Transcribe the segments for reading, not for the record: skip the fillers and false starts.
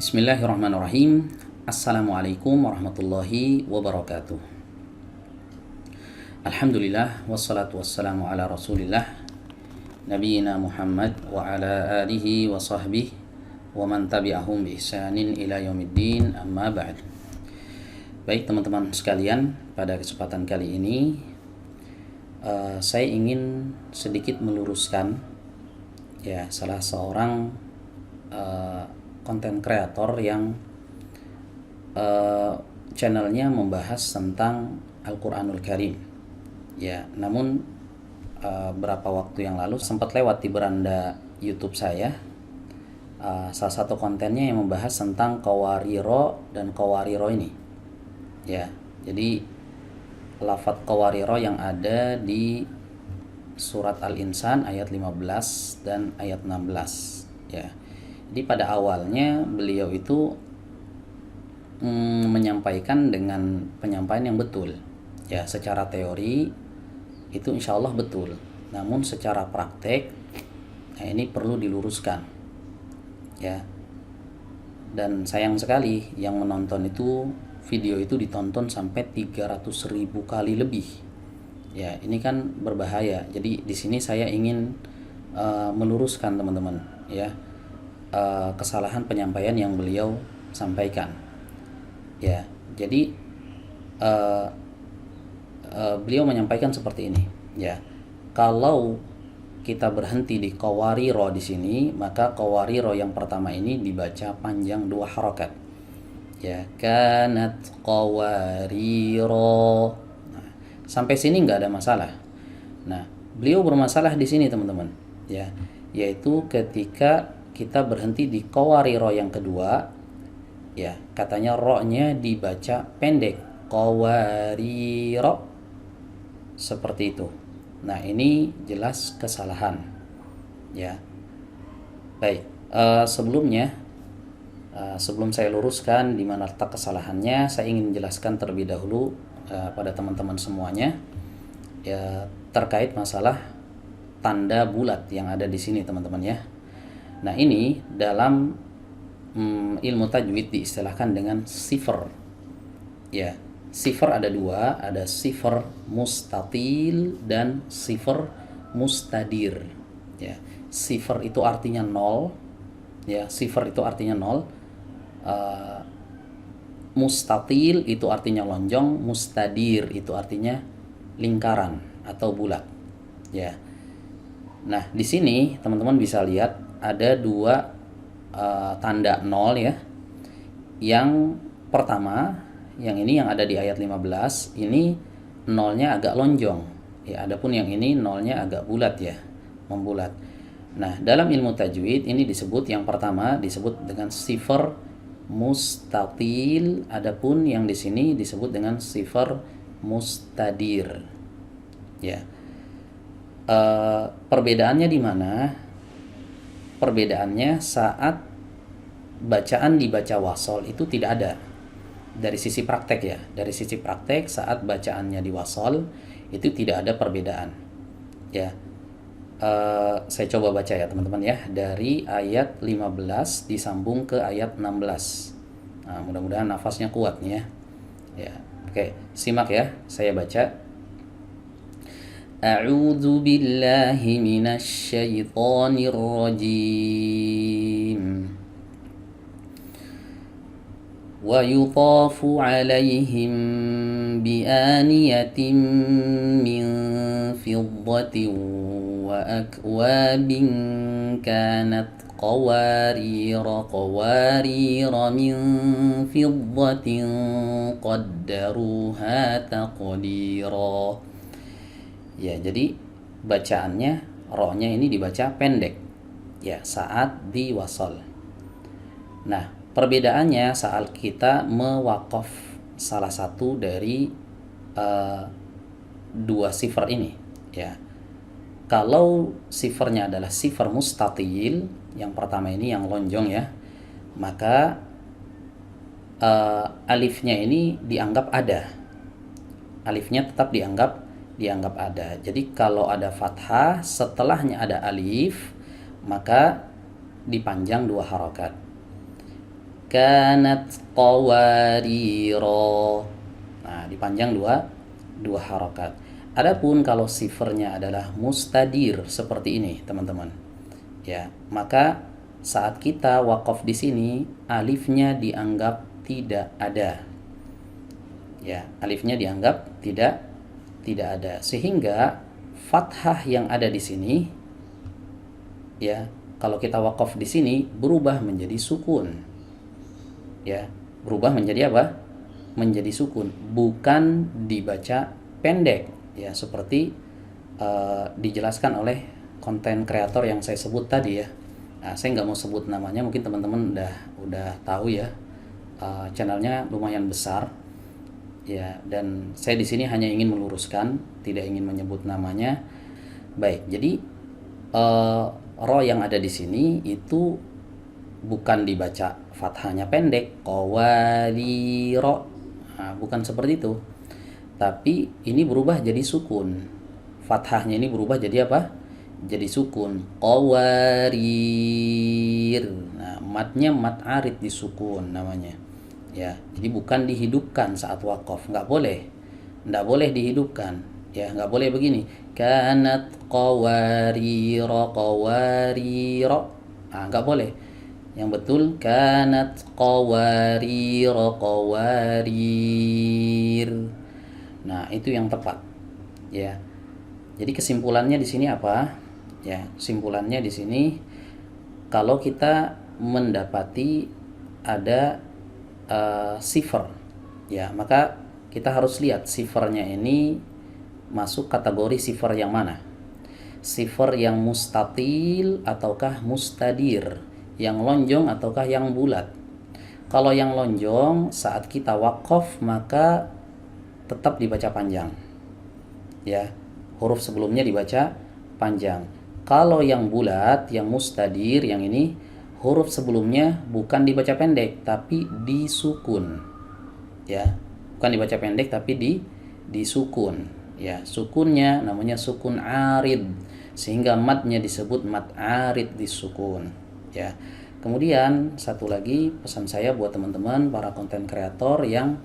Bismillahirrahmanirrahim. Assalamualaikum warahmatullahi wabarakatuh. Alhamdulillah wassalatu wassalamu ala Rasulillah nabiyina Muhammad wa ala alihi wa sahbihi wa man tabi'ahum bi ihsanin ila yaumiddin, amma ba'd. Baik teman-teman sekalian, pada kesempatan kali ini saya ingin sedikit meluruskan salah seorang konten kreator yang channelnya membahas tentang Al-Quranul Karim. Namun beberapa waktu yang lalu sempat lewat di beranda YouTube saya salah satu kontennya yang membahas tentang Qawariro dan Qawariro ini. Jadi lafadz Qawariro yang ada di surat Al-Insan ayat 15 dan ayat 16. Jadi pada awalnya beliau itu menyampaikan dengan penyampaian yang betul. Secara teori itu insya Allah betul. Namun secara praktek ini perlu diluruskan. Dan sayang sekali yang menonton itu, video itu ditonton sampai 300.000 kali lebih. Ini kan berbahaya. Jadi di sini saya ingin meluruskan teman-teman, kesalahan penyampaian yang beliau sampaikan. Jadi beliau menyampaikan seperti ini. Kalau kita berhenti di Qawariro di sini, maka Qawariro yang pertama ini dibaca panjang 2 harakat. Kanat Qawariro. Sampai sini nggak ada masalah. Nah, beliau bermasalah di sini teman-teman, yaitu ketika kita berhenti di Qawariro yang kedua, katanya ro-nya dibaca pendek, Qawariro, seperti itu. Nah, ini jelas kesalahan. Baik, sebelum saya luruskan di mana letak kesalahannya, saya ingin menjelaskan terlebih dahulu pada teman-teman semuanya terkait masalah tanda bulat yang ada di sini teman-teman ya. Nah, ini dalam ilmu tajwid diistilahkan dengan sifr. Sifr ada 2, ada sifr mustatil dan sifr mustadir. Sifr itu artinya 0. Sifr itu artinya 0. Mustatil itu artinya lonjong, mustadir itu artinya lingkaran atau bulat. Nah, di sini teman-teman bisa lihat ada 2 tanda 0 Yang pertama, yang ini yang ada di ayat 15, ini 0-nya agak lonjong. Adapun yang ini 0-nya agak bulat membulat. Nah, dalam ilmu tajwid ini disebut, yang pertama disebut dengan sifr mustatil, adapun yang di sini disebut dengan sifr mustadir. Perbedaannya di mana? Perbedaannya saat bacaan dibaca wasol itu tidak ada. Dari sisi praktek dari sisi praktek saat bacaannya di wasol itu tidak ada perbedaan. Saya coba baca teman-teman dari ayat 15 disambung ke ayat 16. Nah, mudah-mudahan nafasnya kuat nih Oke, simak saya baca. A'udzu billahi minasy syaithanir rajim. Wa yutafu 'alaihim bi aniyatin min fiddatin wa akwabin kanat qawarira min fiddatin qaddaruha taqdira. Jadi bacaannya ro-nya ini dibaca pendek saat diwasol. Nah, perbedaannya saat kita mewaqaf salah satu dari 2 sifar ini Kalau sifrnya adalah sifar mustatil, yang pertama ini yang lonjong maka alifnya ini dianggap ada. Alifnya tetap dianggap ada. Jadi kalau ada fathah setelahnya ada alif, maka dipanjang 2 harokat. kanat qawariro. Nah, dipanjang dua harokat. Adapun kalau sifernya adalah mustadir seperti ini, teman-teman. Ya, maka saat kita wakaf di sini, alifnya dianggap tidak ada. Ya, alifnya dianggap tidak ada. Sehingga fathah yang ada di sini, ya, kalau kita wakaf di sini berubah menjadi sukun. Ya, berubah menjadi apa? Menjadi sukun, bukan dibaca pendek. Ya, seperti dijelaskan oleh konten kreator yang saya sebut tadi ya. Nah, saya nggak mau sebut namanya, mungkin teman-teman udah tahu ya. Channelnya lumayan besar ya, dan saya di sini hanya ingin meluruskan, tidak ingin menyebut namanya. Baik, jadi ro yang ada di sini itu bukan dibaca fathahnya pendek, qawariro. Nah, bukan seperti itu. Tapi ini berubah jadi sukun. Fathahnya ini berubah jadi apa? Jadi sukun. Qawarir. Nah, matnya mat arid di sukun namanya. Ya, jadi bukan dihidupkan saat wakaf. Nggak boleh. Nggak boleh dihidupkan. Ya, nggak boleh begini. Kanat qawariro qawariro. Nah, nggak boleh. Yang betul kanat qawariro qawarir. Nah, itu yang tepat. Ya. Jadi kesimpulannya di sini apa? Ya, kesimpulannya di sini kalau kita mendapati ada sifar, ya, maka kita harus lihat sifarnya ini masuk kategori sifar yang mana? Sifar yang mustatil ataukah mustadir? Yang lonjong ataukah yang bulat? Kalau yang lonjong saat kita wakaf maka tetap dibaca panjang. Ya, huruf sebelumnya dibaca panjang. Kalau yang bulat, yang mustadir, yang ini huruf sebelumnya bukan dibaca pendek tapi disukun. Ya, bukan dibaca pendek tapi disukun. Ya, sukunnya namanya sukun arid, sehingga matnya disebut mat arid disukun. Ya. Kemudian satu lagi pesan saya buat teman-teman para konten kreator yang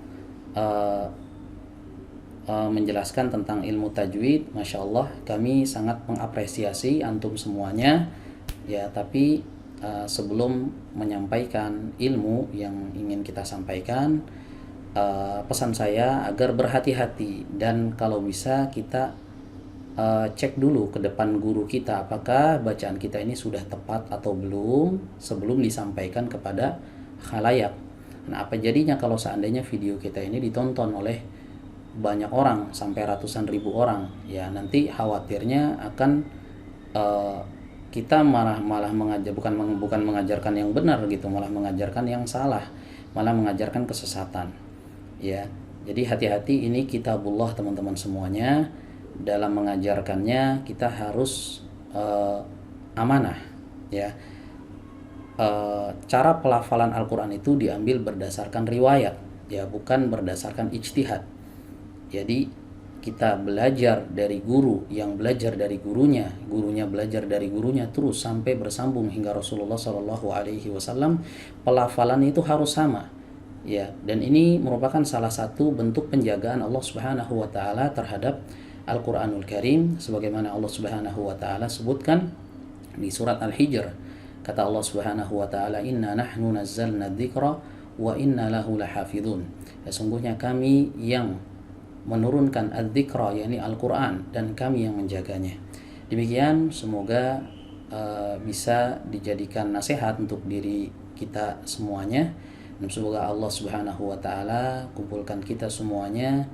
menjelaskan tentang ilmu tajwid, masya Allah kami sangat mengapresiasi antum semuanya ya. Tapi sebelum menyampaikan ilmu yang ingin kita sampaikan, pesan saya agar berhati-hati, dan kalau bisa kita cek dulu ke depan guru kita apakah bacaan kita ini sudah tepat atau belum sebelum disampaikan kepada khalayak. Nah, apa jadinya kalau seandainya video kita ini ditonton oleh banyak orang sampai ratusan ribu orang, ya nanti khawatirnya akan kita malah mengajar bukan mengajarkan yang benar gitu, malah mengajarkan yang salah, malah mengajarkan kesesatan. Ya, jadi hati-hati, ini kitabullah teman-teman semuanya. Dalam mengajarkannya kita harus amanah. Ya, cara pelafalan Al-Quran itu diambil berdasarkan riwayat, ya bukan berdasarkan ijtihad. Jadi kita belajar dari guru yang belajar dari gurunya, gurunya belajar dari gurunya, terus sampai bersambung hingga Rasulullah Shallallahu Alaihi Wasallam. Pelafalan itu harus sama, ya. Dan ini merupakan salah satu bentuk penjagaan Allah Subhanahu Wa Taala terhadap Al-Quranul Karim, sebagaimana Allah Subhanahu Wa Taala sebutkan di surat Al-Hijr. Kata Allah Subhanahu Wa Taala, Inna nahnu nazzalna dzikra wa inna lahu lahafidhun. Sesungguhnya kami yang menurunkan adzikra, yakni Al-Quran, dan kami yang menjaganya. Demikian, semoga bisa dijadikan nasihat untuk diri kita semuanya, dan semoga Allah Subhanahu Wa Taala kumpulkan kita semuanya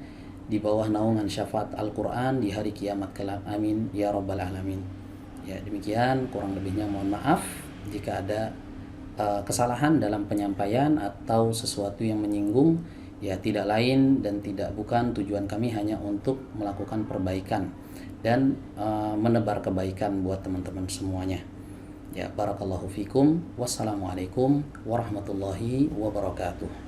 di bawah naungan syafaat Al-Quran di hari kiamat kelak. Amin ya rabbal alamin. Ya, demikian, kurang lebihnya mohon maaf jika ada kesalahan dalam penyampaian atau sesuatu yang menyinggung. Ya, tidak lain dan tidak bukan tujuan kami hanya untuk melakukan perbaikan dan menebar kebaikan buat teman-teman semuanya. Ya, barakallahu fikum. Wassalamualaikum warahmatullahi wabarakatuh.